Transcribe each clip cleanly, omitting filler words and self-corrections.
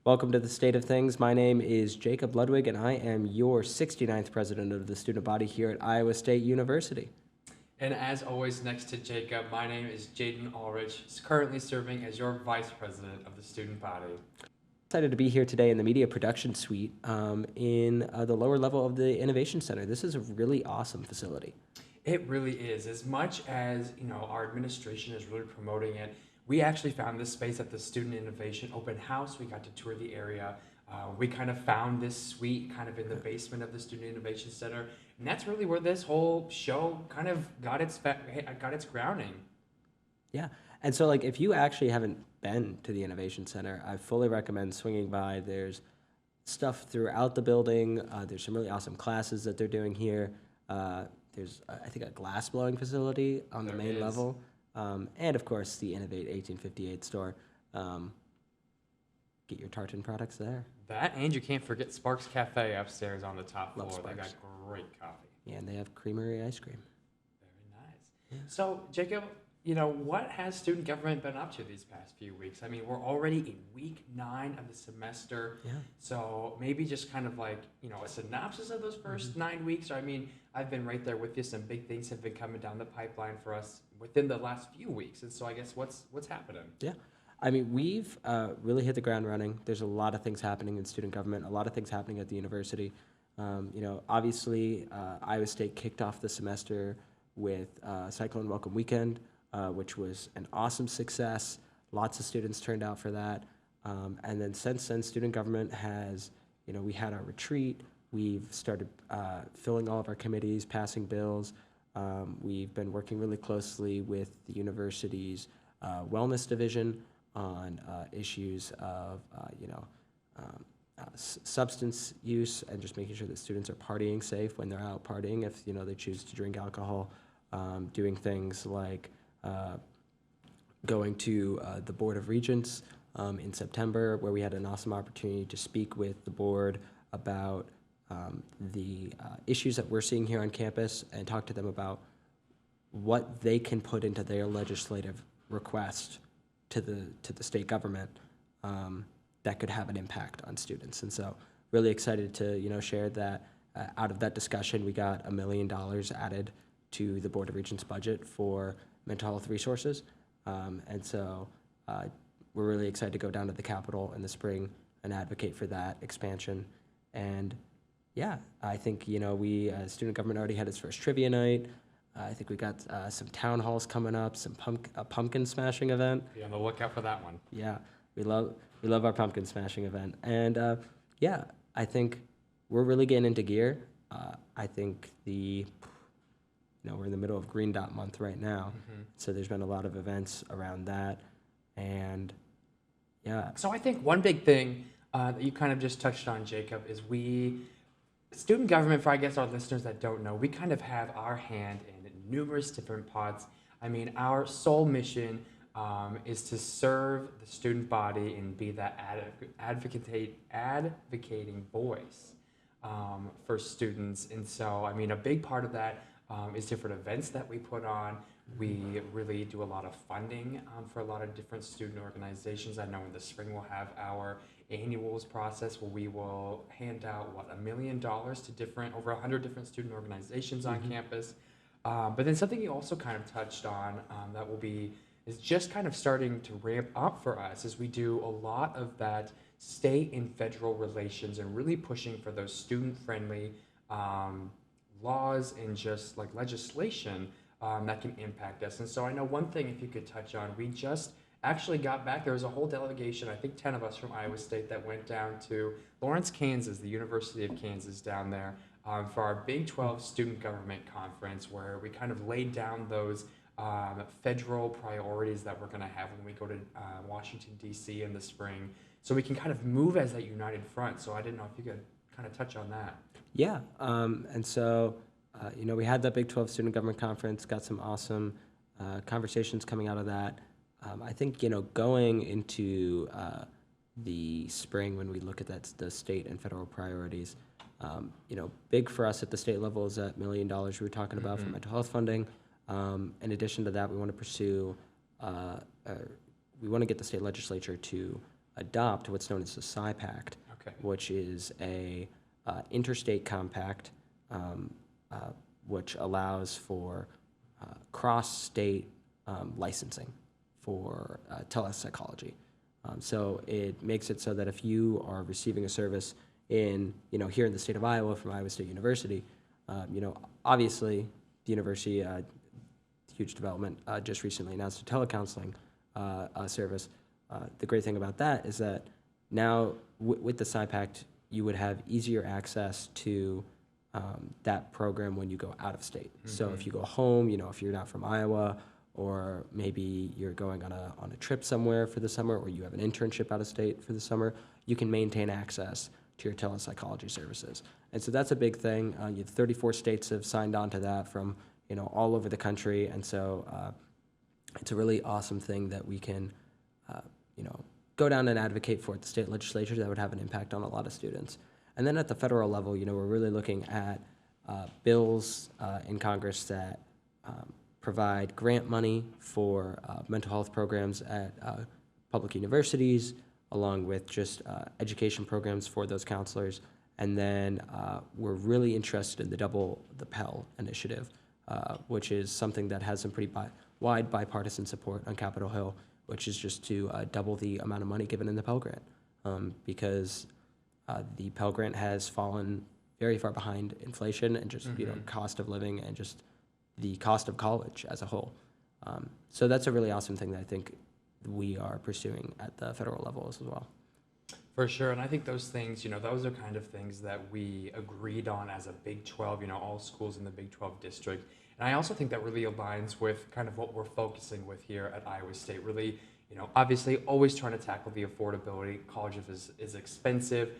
Welcome to the State of Things. My name is Jacob Ludwig, and I am your 69th president of the student body here at Iowa State University. And as always, next to Jacob, my name is Jaden Ahlrichs, currently serving as your vice president of the student body. Excited to be here today in the Media Production Suite in the lower level of the Innovation Center. This is a really awesome facility. It really is. As much as our administration is really promoting it, we actually found this space at the Student Innovation Open House. We got to tour the area. We kind of found this suite kind of in the basement of the Student Innovation Center, and that's really where this whole show kind of got its grounding. Yeah, and so if you actually haven't been to the Innovation Center, I fully recommend swinging by. There's stuff throughout the building. There's some really awesome classes that they're doing here. There's, I think, a glass blowing facility on the main level. And, of course, the Innovate 1858 store. Get your tartan products there. That, and you can't forget Sparks Cafe upstairs on the top floor. Love They got Sparks. great coffee. Yeah, and they have creamery ice cream. Very nice. So, Jacob, what has student government been up to these past few weeks? I mean, we're already in week 9 of the semester. Yeah. So maybe just kind of a synopsis of those first 9 weeks. I mean, I've been right there with you. Some big things have been coming down the pipeline for us within the last few weeks. And so I guess what's happening? Yeah. I mean, we've really hit the ground running. There's a lot of things happening in student government, a lot of things happening at the university. Obviously, Iowa State kicked off the semester with Cyclone Welcome Weekend, which was an awesome success. Lots of students turned out for that. And then since then, student government has, we had our retreat. We've started filling all of our committees, passing bills. We've been working really closely with the university's wellness division on issues of, substance use and just making sure that students are partying safe when they're out partying if, they choose to drink alcohol, doing things like going to the Board of Regents in September, where we had an awesome opportunity to speak with the board about the issues that we're seeing here on campus and talk to them about what they can put into their legislative request to the state government that could have an impact on students. And so really excited to share that out of that discussion we got $1 million added to the Board of Regents budget for mental health resources. And so we're really excited to go down to the Capitol in the spring and advocate for that expansion. And yeah, I think, student government already had its first trivia night. I think we got some town halls coming up, a pumpkin smashing event. Be on the lookout for that one. Yeah, we love our pumpkin smashing event. And yeah, I think we're really getting into gear. I think we're in the middle of Green Dot Month right now, so there's been a lot of events around that, and yeah. So I think one big thing that you kind of just touched on, Jacob, is student government, for I guess our listeners that don't know, we kind of have our hand in numerous different pots. I mean, our sole mission is to serve the student body and be that advocating voice for students. And so, I mean, a big part of that is different events that we put on. We really do a lot of funding for a lot of different student organizations. I know in the spring we'll have our annuals process where we will hand out, $1 million to over 100 different student organizations on campus. But then something you also kind of touched on that is just kind of starting to ramp up for us as we do a lot of that state and federal relations and really pushing for those student-friendly laws and just legislation that can impact us. And so I know one thing, if you could touch on, we just actually got back. There was a whole delegation, I think 10 of us from Iowa State, that went down to Lawrence, Kansas, the University of Kansas down there for our Big 12 Student Government Conference, where we kind of laid down those federal priorities that we're going to have when we go to Washington, D.C. in the spring, so we can kind of move as that united front. So I didn't know if you could kind of touch on that. Yeah, and so, we had that Big 12 Student Government Conference, got some awesome conversations coming out of that. I think, going into the spring when we look at the state and federal priorities, big for us at the state level is that $1 million we were talking about for mental health funding. In addition to that, we want to pursue, we want to get the state legislature to adopt what's known as the Psi Pact, Okay. which is a interstate compact, which allows for cross-state licensing for telepsychology. So it makes it so that if you are receiving a service in, here in the state of Iowa from Iowa State University, obviously the university, huge development, just recently announced a telecounseling service. The great thing about that is that now with the Psi Pact, you would have easier access to that program when you go out of state. Mm-hmm. So if you go home, if you're not from Iowa, or maybe you're going on a trip somewhere for the summer, or you have an internship out of state for the summer, you can maintain access to your telepsychology services. And so that's a big thing. You have 34 states have signed on to that from all over the country, and so it's a really awesome thing that we can go down and advocate for at the state legislature that would have an impact on a lot of students. And then at the federal level, we're really looking at bills in Congress that provide grant money for mental health programs at public universities, along with just education programs for those counselors. And then we're really interested in the Double the Pell initiative, which is something that has some pretty wide bipartisan support on Capitol Hill, which is just to double the amount of money given in the Pell Grant, because the Pell Grant has fallen very far behind inflation and just cost of living and just the cost of college as a whole. So that's a really awesome thing that I think we are pursuing at the federal level as well. For sure, and I think those things, those are kind of things that we agreed on as a Big 12, all schools in the Big 12 district. And I also think that really aligns with kind of what we're focusing with here at Iowa State. Really, obviously always trying to tackle the affordability. College is expensive.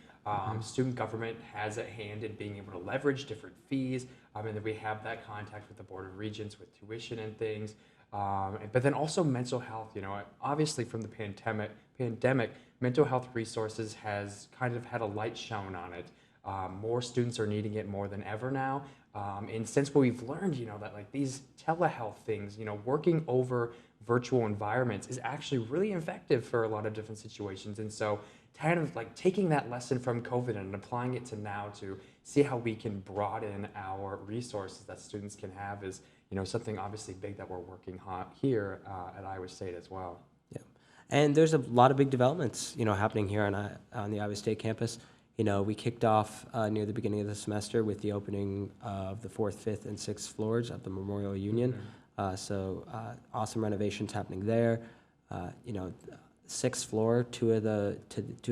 Student government has a hand in being able to leverage different fees. And then we have that contact with the Board of Regents with tuition and things. But then also mental health, obviously from the pandemic, mental health resources has kind of had a light shone on it. More students are needing it more than ever now. And since we've learned, that like these telehealth things, working over virtual environments is actually really effective for a lot of different situations. And so kind of like taking that lesson from COVID and applying it to now to see how we can broaden our resources that students can have is, something obviously big that we're working on here at Iowa State as well. Yeah, and there's a lot of big developments, happening here on the Iowa State campus. We kicked off near the beginning of the semester with the opening of the 4th, 5th, and 6th floors of the Memorial Union. So awesome renovations happening there. 6th floor, two of the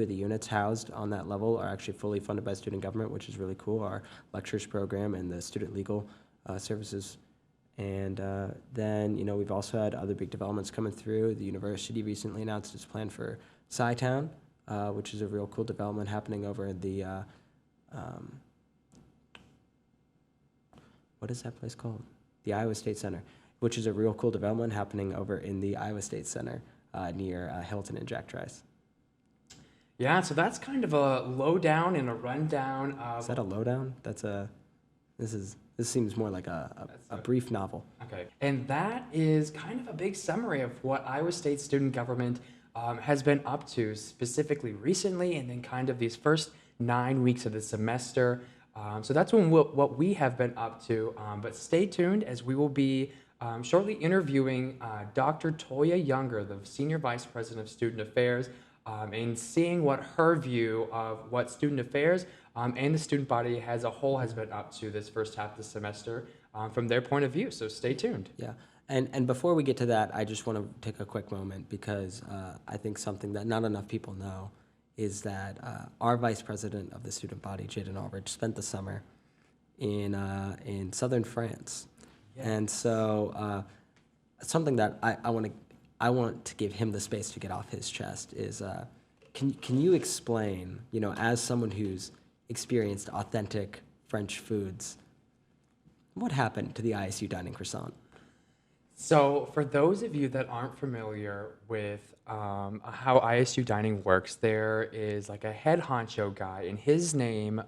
units housed on that level are actually fully funded by student government, which is really cool. Our lectures program and the student legal services. And then, we've also had other big developments coming through. The university recently announced its plan for Sci-Town, which is a real cool development happening over in the, what is that place called? The Iowa State Center, which is a real cool development happening over in the Iowa State Center near Hilton and Jack Trice. Yeah, so that's kind of a lowdown and a rundown of... Is that a lowdown? This seems more like a brief novel. Okay, and that is kind of a big summary of what Iowa State student government has been up to specifically recently, and then kind of these first 9 weeks of the semester. So that's what we have been up to. But stay tuned as we will be shortly interviewing Dr. Toyia Younger, the Senior Vice President of Student Affairs, and seeing what her view of what student affairs and the student body as a whole has been up to this first half of the semester from their point of view. So stay tuned. Yeah. And before we get to that, I just want to take a quick moment because I think something that not enough people know is that our vice president of the student body, Jaden, Ahlrichs, spent the summer in southern France. Yeah. And so something that I want to give him the space to get off his chest is, can you explain, as someone who's experienced authentic French foods, what happened to the ISU dining croissant? So for those of you that aren't familiar with how ISU dining works, there is like a head honcho guy, and his name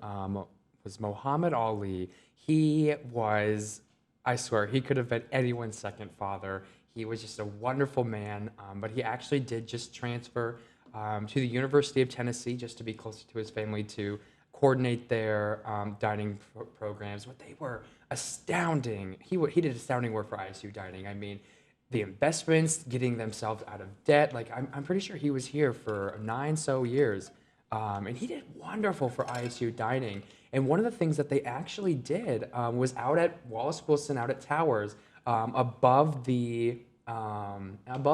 was Muhammad Ali. He was, I swear, he could have been anyone's second father. He was just a wonderful man, but he actually did just transfer to the University of Tennessee just to be closer to his family to coordinate their dining programs. But they were astounding. He did astounding work for ISU Dining. I mean, the investments, getting themselves out of debt. Like I'm pretty sure he was here for 9 so years, and he did wonderful for ISU Dining. And one of the things that they actually did was out at Wallace Wilson, out at Towers, above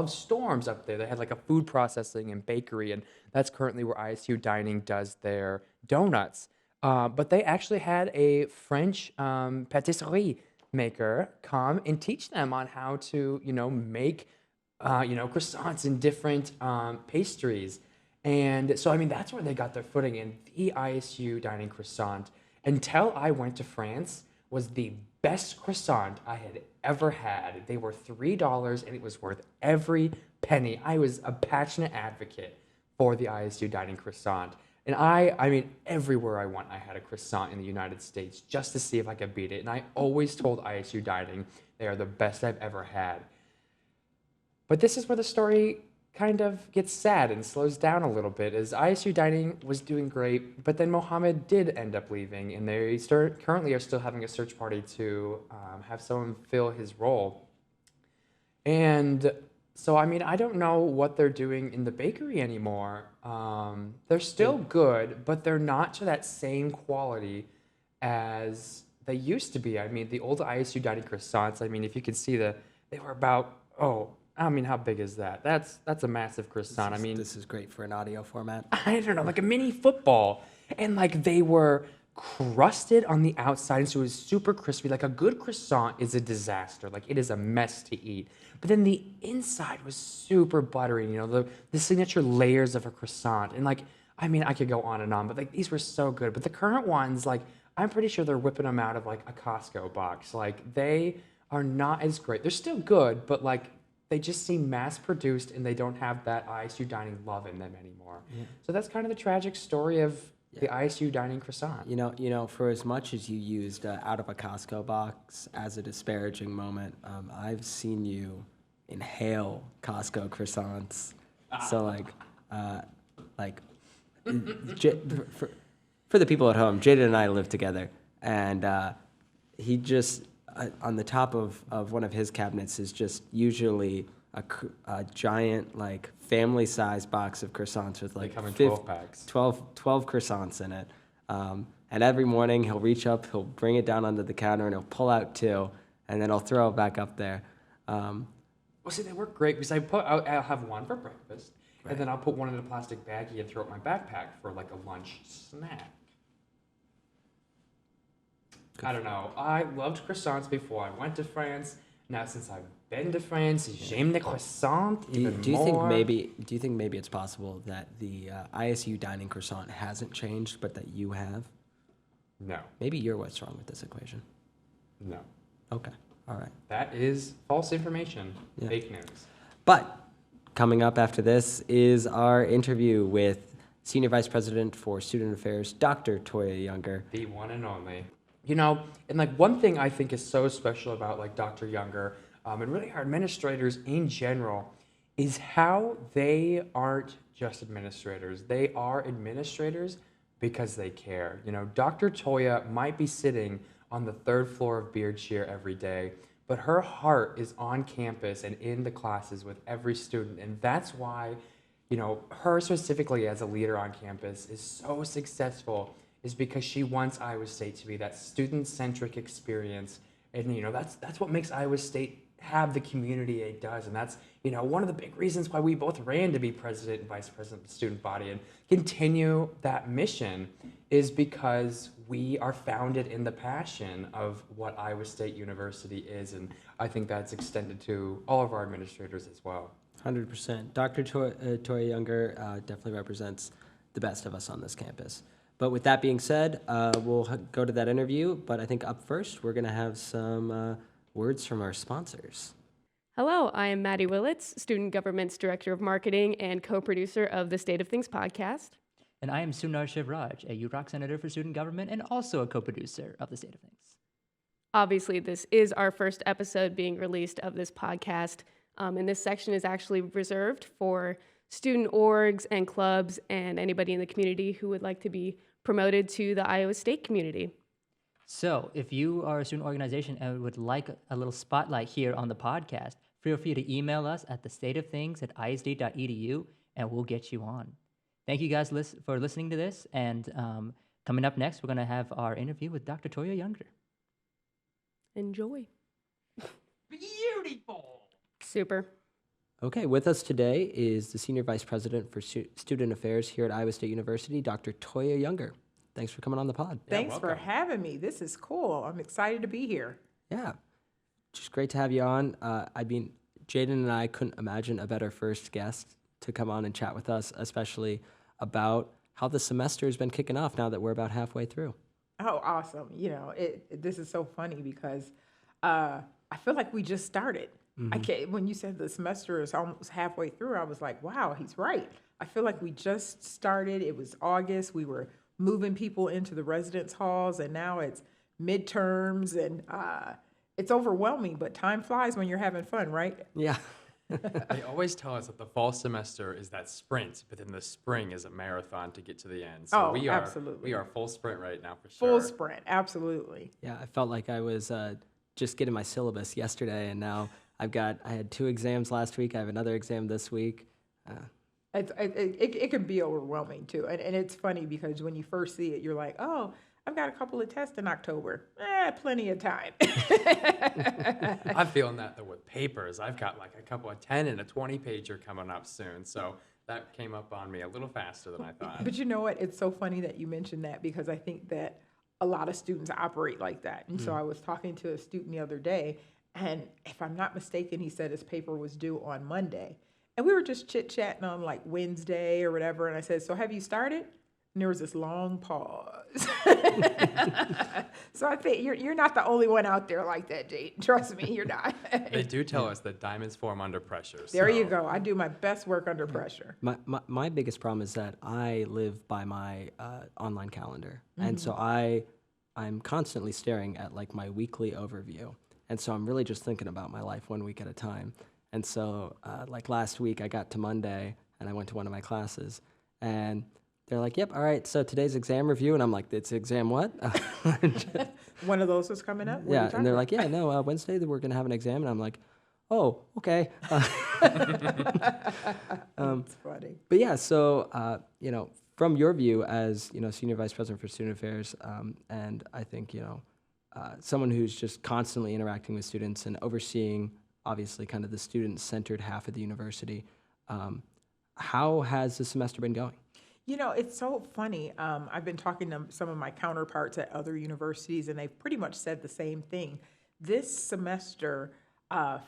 Storms up there. They had like a food processing and bakery, and that's currently where ISU Dining does their donuts. But they actually had a French patisserie maker come and teach them on how to, make, croissants and different pastries. And so, I mean, that's where they got their footing in. The ISU Dining croissant, until I went to France, was the best croissant I had ever had. They were $3 and it was worth every penny. I was a passionate advocate for the ISU Dining croissant. And I mean, everywhere I went, I had a croissant in the United States just to see if I could beat it. And I always told ISU Dining they are the best I've ever had. But this is where the story kind of gets sad and slows down a little bit, as ISU Dining was doing great, but then Mohammed did end up leaving, and they currently are still having a search party to have someone fill his role. And so, I mean, I don't know what they're doing in the bakery anymore. They're still good, but they're not to that same quality as they used to be. I mean, the old ISU Dining croissants, I mean, if you can see they were about, I mean, how big is that? That's a massive croissant. This is great for an audio format. I don't know, like a mini football. And like they were crusted on the outside, and so it was super crispy. Like a good croissant is a disaster. Like it is a mess to eat. But then the inside was super buttery, the signature layers of a croissant. And like, I mean, I could go on and on, but like these were so good. But the current ones, like, I'm pretty sure they're whipping them out of like a Costco box. Like they are not as great. They're still good, but like they just seem mass produced and they don't have that ISU Dining love in them anymore. Yeah. So that's kind of the tragic story of the ISU Dining croissant. For as much as you used out of a Costco box as a disparaging moment, I've seen you inhale Costco croissants. So for the people at home, Jaden and I live together, and he just on the top of one of his cabinets is just usually a giant, like, family-sized box of croissants with, like, they come in 12 packs. 12 croissants in it. And every morning he'll reach up, he'll bring it down onto the counter, and he'll pull out 2, and then he'll throw it back up there. Well, see, they work great because I'll have one for breakfast, right, and then I'll put one in a plastic baggie and throw it in my backpack for, like, a lunch snack. I don't know. I loved croissants before I went to France. Now, since I've been to France, j'aime les croissants even do you more. Do you think maybe it's possible that the ISU Dining croissant hasn't changed, but that you have? No. Maybe you're what's wrong with this equation. No. Okay. All right. That is false information. Yeah. Fake news. But coming up after this is our interview with Senior Vice President for Student Affairs, Dr. Toyia Younger. The one and only. And like one thing I think is so special about like Dr. Younger, and really our administrators in general, is how they aren't just administrators. They are administrators because they care. Dr. Toyia might be sitting on the 3rd floor of Beard Cheer every day, but her heart is on campus and in the classes with every student. And that's why, her specifically as a leader on campus is so successful, is because she wants Iowa State to be that student-centric experience. And, that's what makes Iowa State have the community it does. And that's, one of the big reasons why we both ran to be president and vice president of the student body and continue that mission, is because we are founded in the passion of what Iowa State University is. And I think that's extended to all of our administrators as well. 100%. Dr. Toyia Younger definitely represents the best of us on this campus. But with that being said, we'll go to that interview. But I think up first, we're going to have some words from our sponsors. Hello, I am Maddie Willits, Student Government's Director of Marketing and co-producer of the State of Things podcast. And I am Sundar Shivraj, a UROC Senator for Student Government and also a co-producer of the State of Things. Obviously, this is our first episode being released of this podcast, and this section is actually reserved for student orgs and clubs and anybody in the community who would like to be promoted to the Iowa State community. So, if you are a student organization and would like a little spotlight here on the podcast, feel free to email us at thestateofthings@isd.edu and we'll get you on. Thank you guys for listening to this. And coming up next, we're going to have our interview with Dr. Toyia Younger. Enjoy. Beautiful. Super. Okay, with us today is the Senior Vice President for Student Affairs here at Iowa State University, Dr. Toyia Younger. Thanks for coming on the pod. Thanks for welcome. having me. This is cool. I'm excited to be here. Yeah, just great to have you on. Jaden and I couldn't imagine a better first guest to come on and chat with us, especially about how the semester has been kicking off now that we're about halfway through. Oh, awesome. This is so funny because I feel like we just started. When you said the semester is almost halfway through, I was like, wow, he's right. I feel like we just started. It was August. We were moving people into the residence halls, and now it's midterms, and it's overwhelming, but time flies when you're having fun, right? Yeah. They always tell us that the fall semester is that sprint, but then the spring is a marathon to get to the end. So Oh, we are absolutely. we are full sprint right now for sure. Full sprint, absolutely. Yeah, I felt like I was just getting my syllabus yesterday, and now I had 2 exams last week. I have another exam this week. It can be overwhelming too, and it's funny because when you first see it, you're like, oh, I've got a couple of tests in October. Plenty of time. I'm feeling that though with papers. I've got like a couple of 10 and a 20 pager coming up soon. So that came up on me a little faster than I thought. But you know what? It's so funny that you mentioned that because I think that a lot of students operate like that. And so I was talking to a student the other day, and if I'm not mistaken, he said his paper was due on Monday. And we were just chit-chatting on like Wednesday or whatever. And I said, so have you started? And there was this long pause. So I think you're not the only one out there like that, Jaden. Trust me, you're not. They do tell us that diamonds form under pressure. There you so- go. I do my best work under pressure. My biggest problem is that I live by my online calendar, and so I'm constantly staring at like my weekly overview, and so I'm really just thinking about my life 1 week at a time. And so like last week I got to Monday and I went to one of my classes, and they're like, yep, all right, so today's exam review, and I'm like, it's exam what? One of those was coming up? What are you Yeah, talking and they're about? like, yeah, no, Wednesday we're gonna have an exam, and I'm like, oh, okay. It's funny. But yeah, so from your view as Senior Vice President for Student Affairs, and I think someone who's just constantly interacting with students and overseeing, obviously, kind of the student-centered half of the university, how has the semester been going? It's so funny. I've been talking to some of my counterparts at other universities, and they've pretty much said the same thing. This semester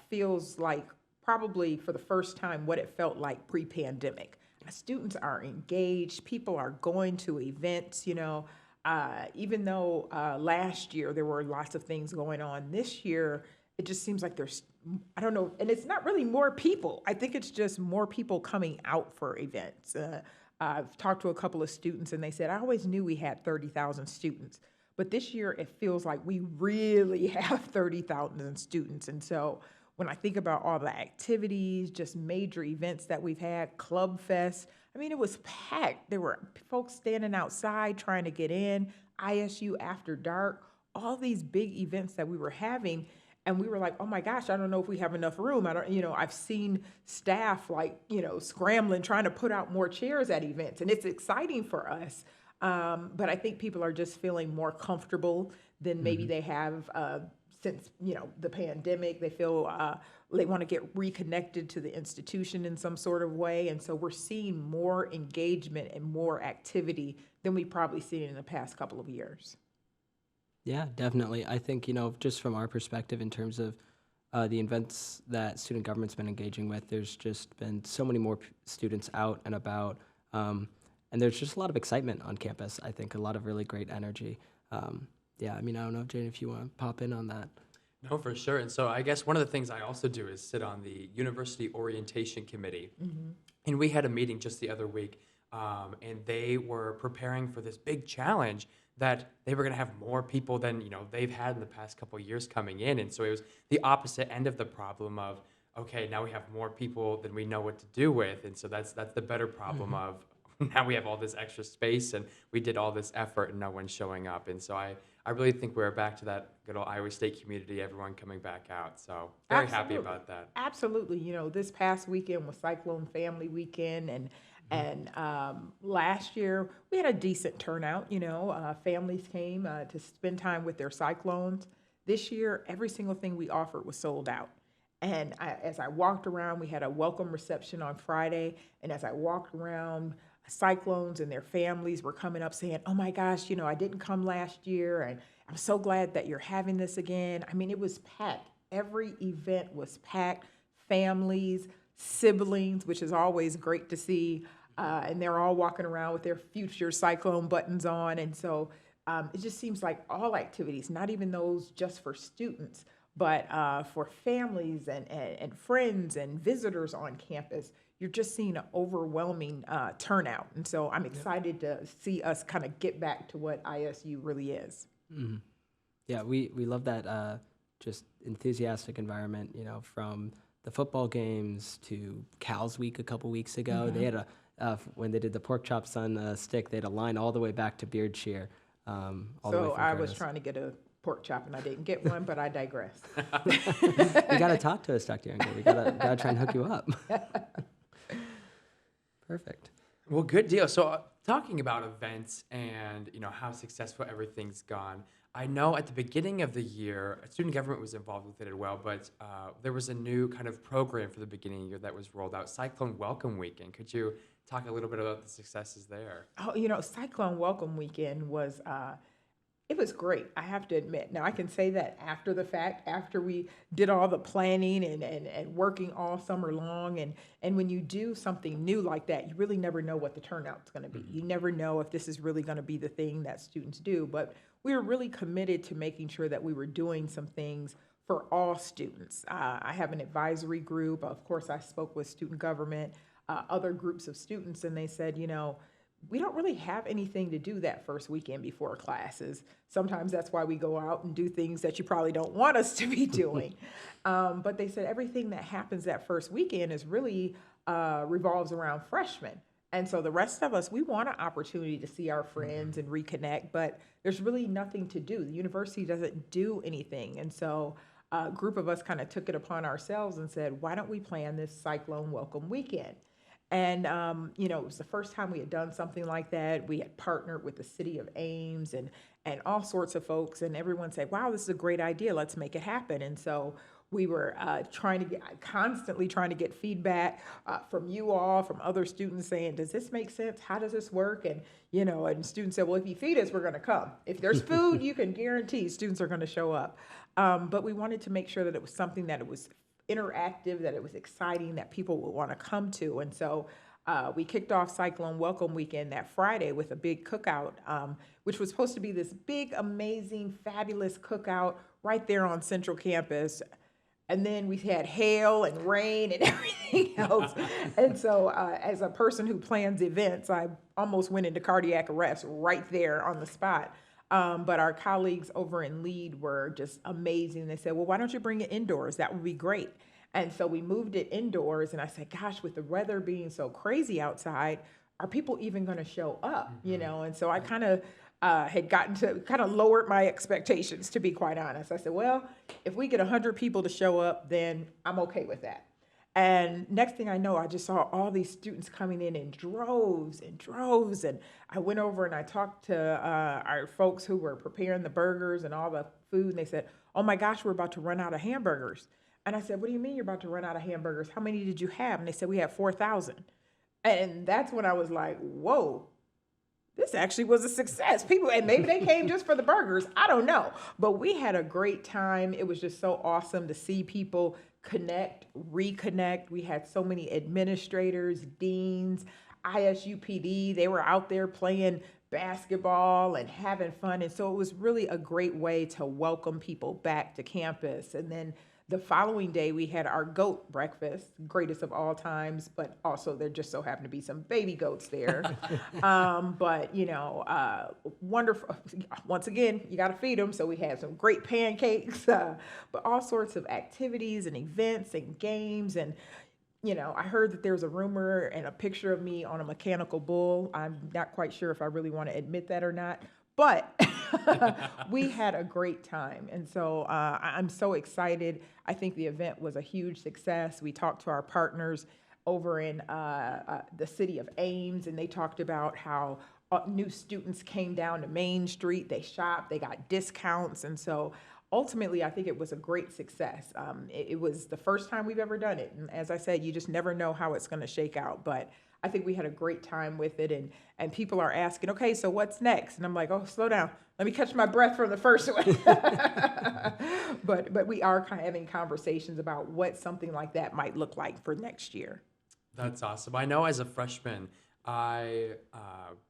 feels like probably for the first time what it felt like pre-pandemic. Students are engaged. People are going to events, even though last year there were lots of things going on. This year, it just seems like there's, I don't know, and it's not really more people. I think it's just more people coming out for events. I've talked to a couple of students, and they said, I always knew we had 30,000 students. But this year, it feels like we really have 30,000 students. And so when I think about all the activities, just major events that we've had, Club Fest, I mean, it was packed. There were folks standing outside trying to get in, ISU After Dark, all these big events that we were having. And we were like, oh my gosh, I don't know if we have enough room. I've seen staff scrambling, trying to put out more chairs at events. And it's exciting for us. But I think people are just feeling more comfortable than maybe they have since, the pandemic. They feel they want to get reconnected to the institution in some sort of way. And so we're seeing more engagement and more activity than we've probably seen in the past couple of years. Yeah, definitely. I think, just from our perspective in terms of the events that student government's been engaging with, there's just been so many more students out and about, and there's just a lot of excitement on campus. I think a lot of really great energy. I don't know, Jane, if you want to pop in on that. No, for sure. And so I guess one of the things I also do is sit on the University Orientation Committee. And we had a meeting just the other week, and they were preparing for this big challenge that they were going to have more people than they've had in the past couple of years coming in. And so it was the opposite end of the problem of okay, now we have more people than we know what to do with. And so that's the better problem of now we have all this extra space and we did all this effort and no one's showing up. And so I really think we're back to that good old Iowa State community, everyone coming back out. So very happy Absolutely. about that. Absolutely. You know, this past weekend was Cyclone Family Weekend, and last year we had a decent turnout. You know, families came to spend time with their cyclones. This year, every single thing we offered was sold out. And as I walked around, we had a welcome reception on Friday, and as I walked around, cyclones and their families were coming up saying, "Oh my gosh, you know, I didn't come last year, and I'm so glad that you're having this again." I mean, it was packed. Every event was packed. Families, siblings, which is always great to see, and they're all walking around with their future cyclone buttons on. And so it just seems like all activities, not even those just for students, but for families and friends and visitors on campus, you're just seeing an overwhelming turnout. And so I'm excited to see us kind of get back to what ISU really is. Yeah, we love that just enthusiastic environment, you know, from the football games to Cal's Week a couple weeks ago. They had when they did the pork chops on a stick, they had a line all the way back to Beard Shear. All the way So from I was Curtis. trying to get a pork chop and I didn't get one, but I digress. You got to talk to us, Dr. Younger. We gotta try and hook you up. Perfect. Well, good deal. So, talking about events and how successful everything's gone, I know at the beginning of the year, student government was involved with it as well, but there was a new kind of program for the beginning of the year that was rolled out, Cyclone Welcome Weekend. Could you talk a little bit about the successes there? Oh, you know, Cyclone Welcome Weekend was it was great, I have to admit. Now I can say that after the fact, after we did all the planning and working all summer long, and when you do something new like that, you really never know what the turnout's going to be. You never know if this is really going to be the thing that students do. But we were really committed to making sure that we were doing some things for all students. I have an advisory group. Of course, I spoke with student government, other groups of students, and they said, we don't really have anything to do that first weekend before classes. Sometimes that's why we go out and do things that you probably don't want us to be doing. But they said everything that happens that first weekend is really revolves around freshmen. And so the rest of us, we want an opportunity to see our friends and reconnect, but there's really nothing to do. The university doesn't do anything. And so a group of us kind of took it upon ourselves and said, why don't we plan this Cyclone Welcome Weekend? And, it was the first time we had done something like that. We had partnered with the city of Ames and all sorts of folks, and everyone said, wow, this is a great idea. Let's make it happen. And so we were constantly trying to get feedback from you all, from other students saying, does this make sense? How does this work? And, and students said, well, if you feed us, we're going to come. If there's food, you can guarantee students are going to show up. But we wanted to make sure that it was something that it was interactive, that it was exciting, that people would want to come to. And so we kicked off Cyclone Welcome Weekend that Friday with a big cookout, which was supposed to be this big, amazing, fabulous cookout right there on Central Campus. And then we had hail and rain and everything else. And so as a person who plans events, I almost went into cardiac arrest right there on the spot. But our colleagues over in Lead were just amazing. They said, well, why don't you bring it indoors? That would be great. And so we moved it indoors. And I said, gosh, with the weather being so crazy outside, are people even going to show up? And so I kind of had gotten to kind of lowered my expectations, to be quite honest. I said, well, if we get 100 people to show up, then I'm okay with that. And next thing I know, I just saw all these students coming in droves and droves. And I went over and I talked to our folks who were preparing the burgers and all the food. And they said, oh my gosh, we're about to run out of hamburgers. And I said, what do you mean you're about to run out of hamburgers? How many did you have? And they said, we had 4,000. And that's when I was like, whoa, this actually was a success. People, and maybe they came just for the burgers. I don't know. But we had a great time. It was just so awesome to see people connect, reconnect. We had so many administrators, deans, ISUPD. They were out there playing basketball and having fun. And so it was really a great way to welcome people back to campus. And then The following day, we had our goat breakfast, greatest of all times, but also there just so happened to be some baby goats there. But, wonderful. Once again, you got to feed them. So we had some great pancakes, but all sorts of activities and events and games. And, I heard that there's a rumor and a picture of me on a mechanical bull. I'm not quite sure if I really want to admit that or not. But we had a great time. And so I'm so excited. I think the event was a huge success. We talked to our partners over in the city of Ames, and they talked about how new students came down to Main Street. They shopped, they got discounts. And so ultimately, I think it was a great success. It was the first time we've ever done it. And as I said, you just never know how it's going to shake out. But I think we had a great time with it, and people are asking, okay, so what's next? And I'm like, oh, slow down. Let me catch my breath from the first one. But we are kind of having conversations about what something like that might look like for next year. That's awesome. I know as a freshman, I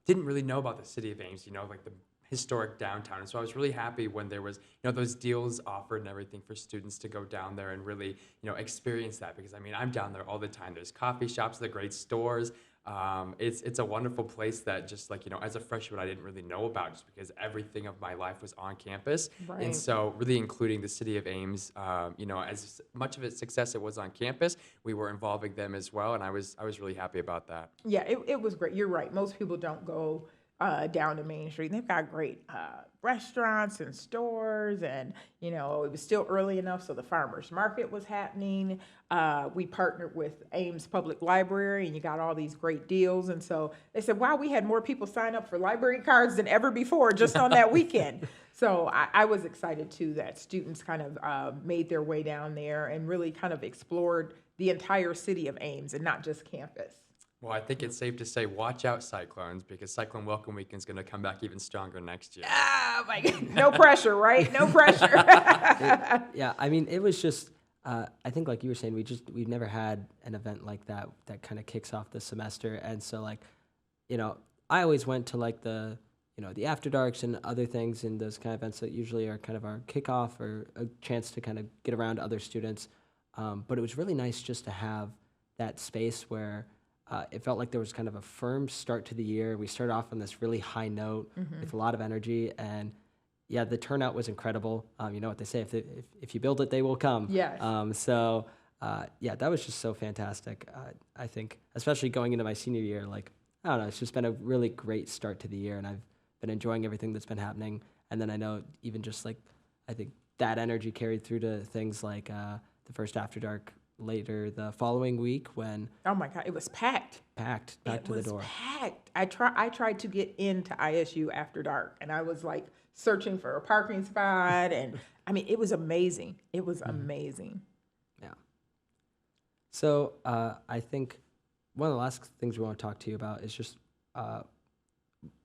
didn't really know about the city of Ames, like the historic downtown. And so I was really happy when there was, those deals offered and everything for students to go down there and really, experience that. Because I'm down there all the time. There's coffee shops, the great stores. It's a wonderful place that just as a freshman, I didn't really know about just because everything of my life was on campus. Right. And so really including the city of Ames, as much of its success it was on campus, we were involving them as well. And I was really happy about that. Yeah, it was great. You're right. Most people don't go down to Main Street. They've got great restaurants and stores, and it was still early enough, so the farmers market was happening. We partnered with Ames Public Library, and you got all these great deals. And so they said, wow, we had more people sign up for library cards than ever before just on that weekend. So I was excited too that students kind of made their way down there and really kind of explored the entire city of Ames and not just campus. Well, I think it's safe to say watch out Cyclones, because Cyclone Welcome Weekend is going to come back even stronger next year. Ah, my God. No pressure, right? No pressure. Yeah, it was just, I think like you were saying, we've never had an event like that kind of kicks off the semester. And so I always went to the, the After Darks and other things and those kind of events that usually are kind of our kickoff or a chance to kind of get around other students. But it was really nice just to have that space where it felt like there was kind of a firm start to the year. We started off on this really high note with a lot of energy, and yeah, the turnout was incredible. You know what they say, if you build it, they will come. Yes. Yeah, that was just so fantastic. I think, especially going into my senior year, I don't know, it's just been a really great start to the year, and I've been enjoying everything that's been happening. And then I know even just I think that energy carried through to things like the first After Dark later the following week when Oh my God, it was packed. packed to the door. It was packed. I tried to get into ISU After Dark, and I was searching for a parking spot, and it was amazing. It was amazing. Yeah. So I think one of the last things we want to talk to you about is just,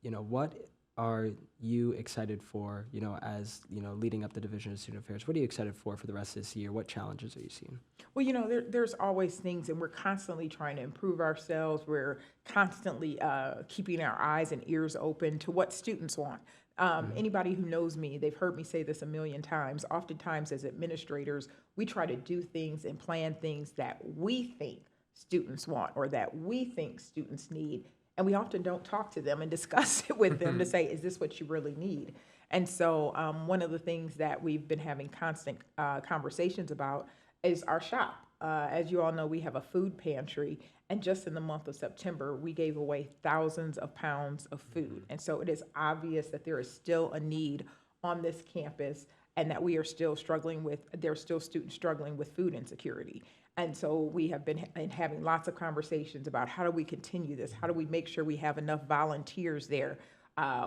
what are you excited for, as, leading up the Division of Student Affairs? What are you excited for the rest of this year? What challenges are you seeing? Well, there's always things, and we're constantly trying to improve ourselves. We're constantly keeping our eyes and ears open to what students want. Anybody who knows me, they've heard me say this a million times. Oftentimes as administrators, we try to do things and plan things that we think students want or that we think students need. And we often don't talk to them and discuss it with them to say, is this what you really need? And so one of the things that we've been having constant conversations about is our shop. As you all know, we have a food pantry, and just in the month of September, we gave away thousands of pounds of food. And so it is obvious that there is still a need on this campus, and that we are still there are still students struggling with food insecurity. And so we have been having lots of conversations about how do we continue this? How do we make sure we have enough volunteers there?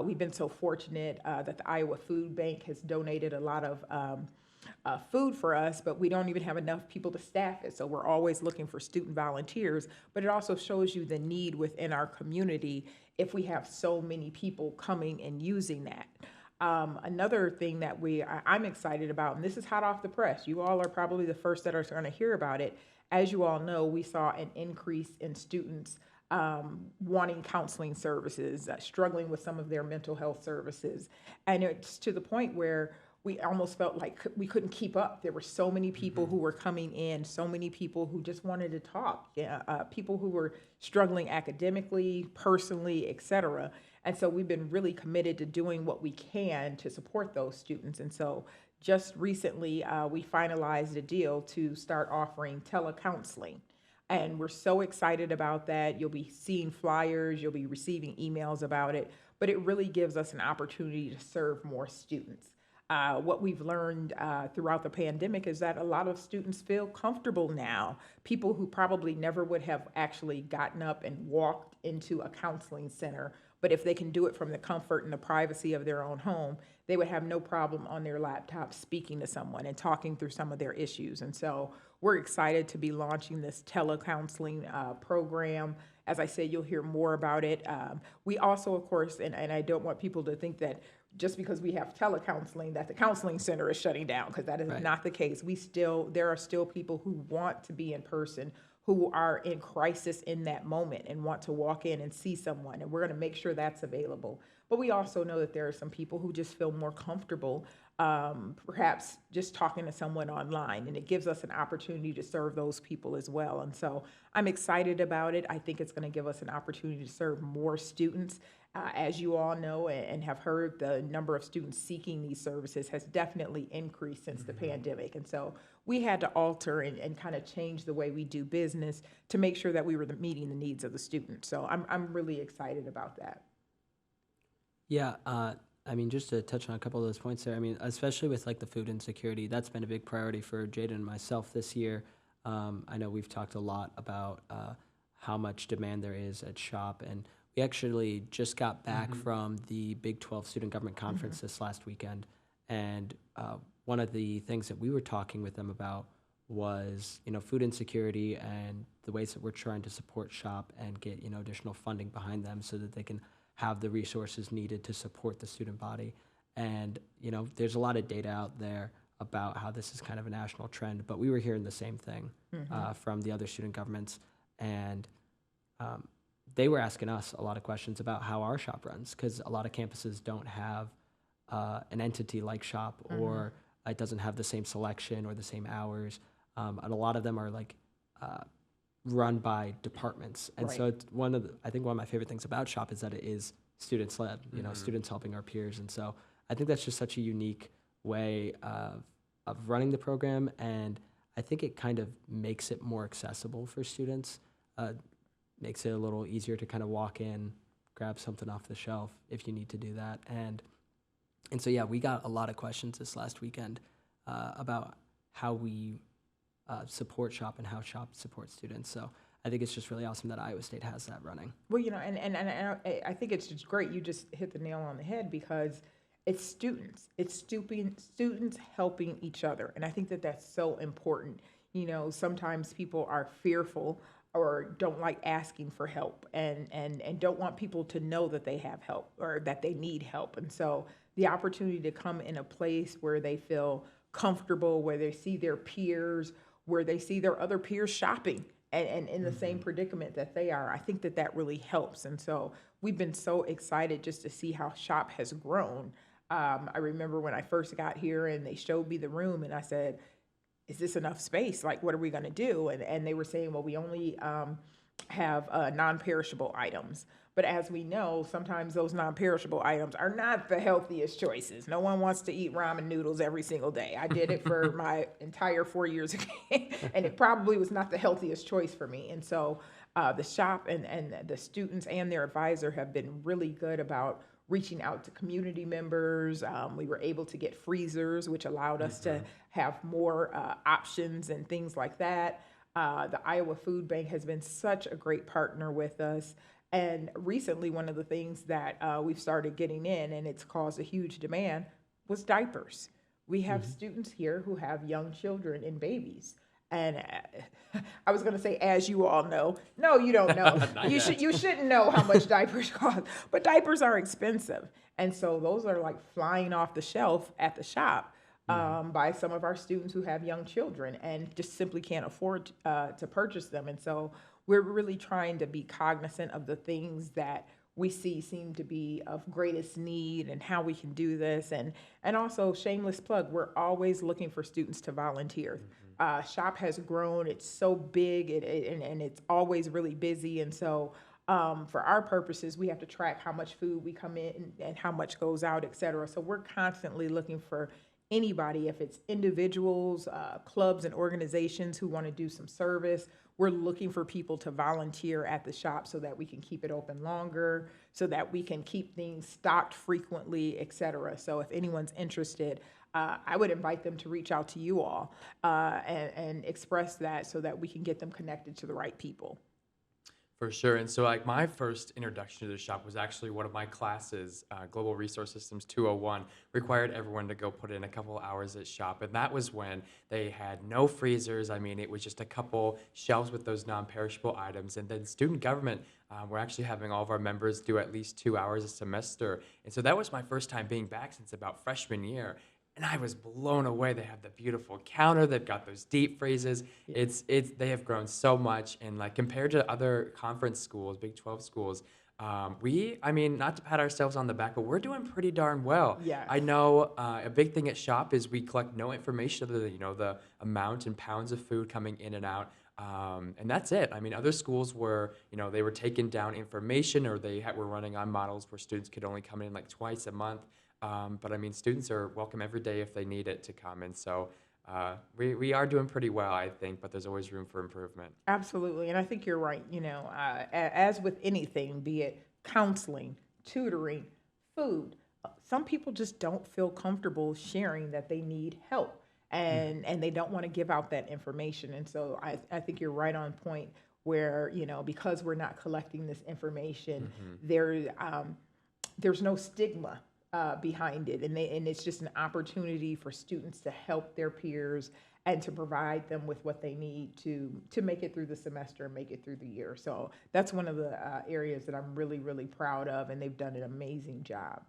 We've been so fortunate that the Iowa Food Bank has donated a lot of food for us, but we don't even have enough people to staff it. So we're always looking for student volunteers, but it also shows you the need within our community if we have so many people coming and using that. Another thing that I'm excited about, and this is hot off the press, you all are probably the first that are going to hear about it. As you all know, we saw an increase in students wanting counseling services, struggling with some of their mental health services. And it's to the point where we almost felt like we couldn't keep up. There were so many people who were coming in, so many people who just wanted to talk, people who were struggling academically, personally, et cetera. And so we've been really committed to doing what we can to support those students. And so just recently, we finalized a deal to start offering telecounseling. And we're so excited about that. You'll be seeing flyers, you'll be receiving emails about it, but it really gives us an opportunity to serve more students. What we've learned throughout the pandemic is that a lot of students feel comfortable now. People who probably never would have actually gotten up and walked into a counseling center, but if they can do it from the comfort and the privacy of their own home, they would have no problem on their laptop speaking to someone and talking through some of their issues. And so we're excited to be launching this telecounseling program. As I said, you'll hear more about it. We also, of course, and I don't want people to think that just because we have telecounseling, that the counseling center is shutting down, because that is Right. not the case. There are still people who want to be in person, who are in crisis in that moment and want to walk in and see someone, and we're going to make sure that's available. But we also know that there are some people who just feel more comfortable, perhaps just talking to someone online, and it gives us an opportunity to serve those people as well. And so I'm excited about it. I think it's going to give us an opportunity to serve more students. As you all know and have heard, the number of students seeking these services has definitely increased since the pandemic. And so we had to alter and kind of change the way we do business to make sure that we were meeting the needs of the students. So I'm really excited about that. Yeah, I mean, just to touch on a couple of those points there, I mean, especially with like the food insecurity, that's been a big priority for Jaden and myself this year. I know we've talked a lot about how much demand there is at SHOP, and we actually just got back from the Big 12 Student Government Conference this last weekend, and one of the things that we were talking with them about was, food insecurity and the ways that we're trying to support SHOP and get, additional funding behind them so that they can have the resources needed to support the student body. And, there's a lot of data out there about how this is kind of a national trend, but we were hearing the same thing from the other student governments. And they were asking us a lot of questions about how our SHOP runs, because a lot of campuses don't have an entity like SHOP, or it doesn't have the same selection or the same hours. And a lot of them are like run by departments. And so Right. it's I think one of my favorite things about SHOP is that it is students led, students helping our peers. And so I think that's just such a unique way of running the program. And I think it kind of makes it more accessible for students, makes it a little easier to kind of walk in, grab something off the shelf if you need to do that. And so, yeah, we got a lot of questions this last weekend about how we support SHOP and how SHOP supports students. So I think it's just really awesome that Iowa State has that running. Well, and I think it's just great. You just hit the nail on the head, because it's students. It's students helping each other. And I think that that's so important. Sometimes people are fearful or don't like asking for help and don't want people to know that they have help or that they need help. And so the opportunity to come in a place where they feel comfortable, where they see their peers, where they see their other peers shopping and in the same predicament that they are, I think that that really helps. And so we've been so excited just to see how SHOP has grown. I remember when I first got here and they showed me the room and I said, is this enough space? Like, what are we going to do? And they were saying, well, we only have non-perishable items. But as we know, sometimes those non-perishable items are not the healthiest choices. No one wants to eat ramen noodles every single day. I did it for my entire 4 years ago, and it probably was not the healthiest choice for me. And so the SHOP and the students and their advisor have been really good about reaching out to community members. We were able to get freezers, which allowed us to have more options and things like that. The Iowa Food Bank has been such a great partner with us. And recently, one of the things that we've started getting in, and it's caused a huge demand, was diapers. We have students here who have young children and babies. And I was going to say, as you all know, no, you don't know. You shouldn't know how much diapers cost, but diapers are expensive. And so those are like flying off the shelf at the shop by some of our students who have young children and just simply can't afford to purchase them. And so we're really trying to be cognizant of the things that we see seem to be of greatest need and how we can do this. And also, shameless plug, we're always looking for students to volunteer. Shop has grown, it's so big, and it's always really busy. And so for our purposes, we have to track how much food we come in and how much goes out, et cetera. So we're constantly looking for anybody, if it's individuals, clubs and organizations who want to do some service. We're looking for people to volunteer at the shop so that we can keep it open longer, so that we can keep things stocked frequently, et cetera. So if anyone's interested, I would invite them to reach out to you all and express that so that we can get them connected to the right people. For sure. And so, like, my first introduction to the shop was actually one of my classes, Global Resource Systems 201, required everyone to go put in a couple hours at shop. And that was when they had no freezers. I mean, it was just a couple shelves with those non-perishable items. And then student government, we're actually having all of our members do at least 2 hours a semester. And so that was my first time being back since about freshman year. And I was blown away. They have the beautiful counter. They've got those deep freezes. They have grown so much. And like compared to other conference schools, Big 12 schools, I mean, not to pat ourselves on the back, but we're doing pretty darn well. Yes. I know a big thing at shop is we collect no information other than, the amount in pounds of food coming in and out. And that's it. I mean, other schools were, they were taking down information, or they were running on models where students could only come in like twice a month. But I mean, students are welcome every day if they need it to come. And so we are doing pretty well, I think, but there's always room for improvement. Absolutely. And I think you're right. As with anything, be it counseling, tutoring, food, some people just don't feel comfortable sharing that they need help, and they don't want to give out that information. And so I think you're right on point where, because we're not collecting this information, there's no stigma behind it, and it's just an opportunity for students to help their peers and to provide them with what they need to make it through the semester and make it through the year. So that's one of the areas that I'm really, really proud of, and they've done an amazing job.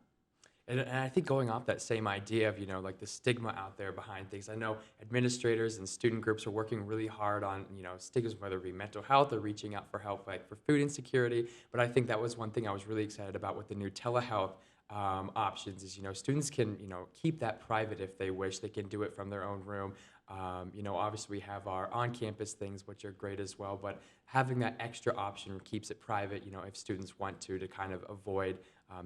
And I think going off that same idea of, like the stigma out there behind things, I know administrators and student groups are working really hard on, stigmas, whether it be mental health or reaching out for help, like for food insecurity. But I think that was one thing I was really excited about with the new telehealth options is, students can, keep that private if they wish. They can do it from their own room. Obviously we have our on-campus things, which are great as well, but having that extra option keeps it private, if students want to kind of avoid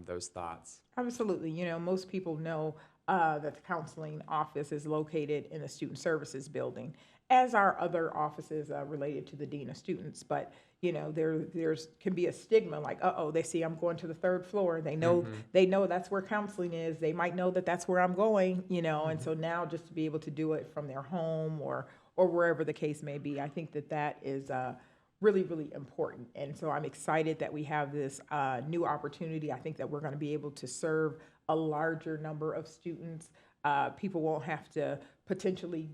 those thoughts. Absolutely. Most people know that the counseling office is located in the Student Services building, as are other offices related to the Dean of Students. But, there's can be a stigma like, they see I'm going to the third floor. They know that's where counseling is. They might know that that's where I'm going, and so now just to be able to do it from their home or wherever the case may be, I think that is really, really important. And so I'm excited that we have this new opportunity. I think that we're going to be able to serve a larger number of students. People won't have to potentially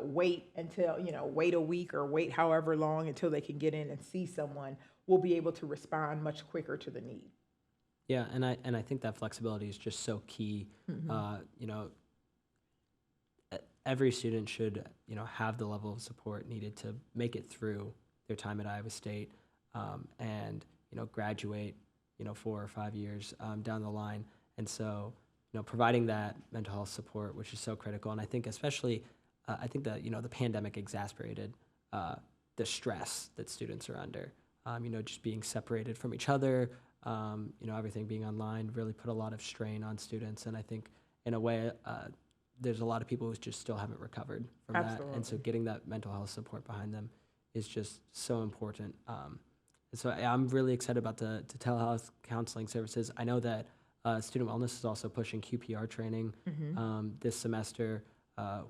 wait until, wait a week or wait however long until they can get in and see someone. We'll be able to respond much quicker to the need. Yeah, and I think that flexibility is just so key. Every student should, have the level of support needed to make it through their time at Iowa State and, graduate, 4 or 5 years down the line. And so, providing that mental health support, which is so critical. And I think especially, I think that, the pandemic exacerbated the stress that students are under. Just being separated from each other, everything being online really put a lot of strain on students. And I think in a way, there's a lot of people who just still haven't recovered from that. And so getting that mental health support behind them is just so important. And so I'm really excited about the telehealth counseling services. I know that Student Wellness is also pushing QPR training this semester,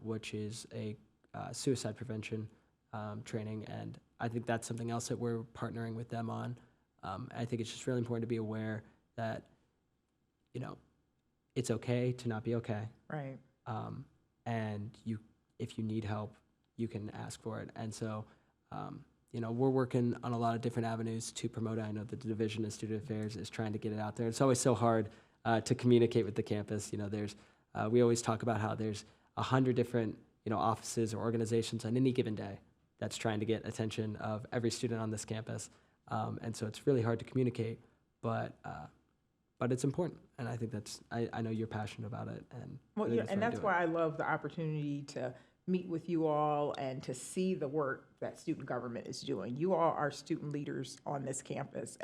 which is a suicide prevention training. And I think that's something else that we're partnering with them on. I think it's just really important to be aware that, it's okay to not be okay. Right. And if you need help, you can ask for it. And so, we're working on a lot of different avenues to promote it. I know the Division of Student Affairs is trying to get it out there. It's always so hard to communicate with the campus. We always talk about how there's 100 different, offices or organizations on any given day that's trying to get attention of every student on this campus. And so it's really hard to communicate. but it's important, and I think I know you're passionate about it, and I Well, think yeah, and why I that's do it. why I love the opportunity to meet with you all and to see the work that student government is doing. You all are student leaders on this campus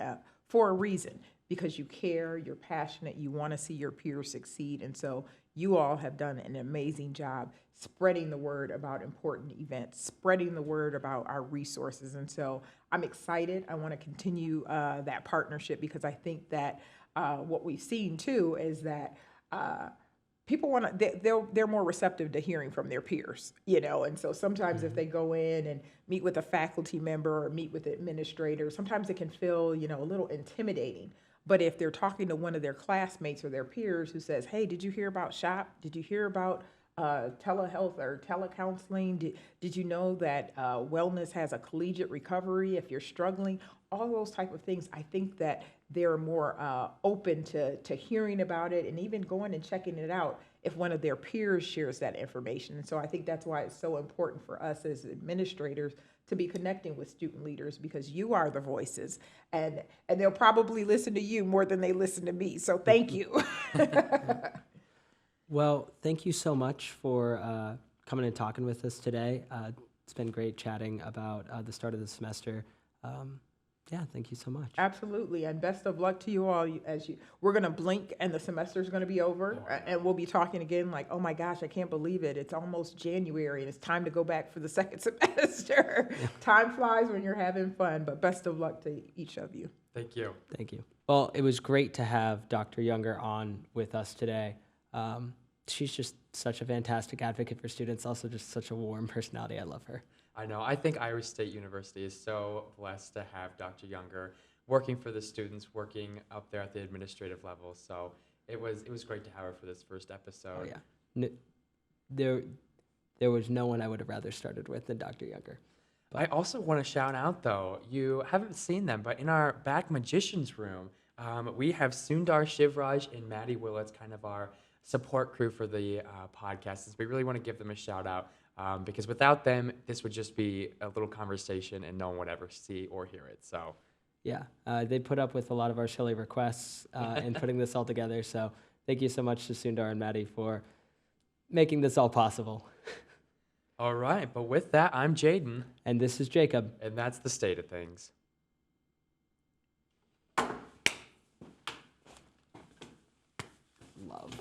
for a reason, because you care, you're passionate, you want to see your peers succeed. And so you all have done an amazing job spreading the word about important events, spreading the word about our resources. And so I'm excited. I want to continue that partnership, because I think that what we've seen too is that people want to, they're more receptive to hearing from their peers, and so sometimes if they go in and meet with a faculty member or meet with the administrator, sometimes it can feel, a little intimidating. But if they're talking to one of their classmates or their peers who says, hey, did you hear about SHOP? Did you hear about telehealth or telecounseling? Did you know that wellness has a collegiate recovery if you're struggling? All those type of things, I think that they're more open to hearing about it and even going and checking it out if one of their peers shares that information. And so I think that's why it's so important for us as administrators to be connecting with student leaders, because you are the voices, and they'll probably listen to you more than they listen to me. So thank you. Well, thank you so much for coming and talking with us today. It's been great chatting about the start of the semester. Yeah, thank you so much. Absolutely, and best of luck to you all. We're gonna blink, and the semester's gonna be over, and we'll be talking again. Like, oh my gosh, I can't believe it! It's almost January, and it's time to go back for the second semester. Time flies when you're having fun. But best of luck to each of you. Thank you. Thank you. Well, it was great to have Dr. Younger on with us today. She's just such a fantastic advocate for students, also just such a warm personality. I love her. I know. I think Irish State University is so blessed to have Dr. Younger working for the students, working up there at the administrative level. So it was great to have her for this first episode. Oh yeah. There was no one I would have rather started with than Dr. Younger. I also want to shout out, though, you haven't seen them, but in our back magicians room, we have Sundar Shivraj and Maddie Willits, kind of our support crew for the podcast. We really want to give them a shout out, because without them, this would just be a little conversation and no one would ever see or hear it. So Yeah, they put up with a lot of our silly requests in putting this all together. So thank you so much to Sundar and Maddie for making this all possible. all right, but with that, I'm Jaden, And this is Jacob. and that's the state of things. Love.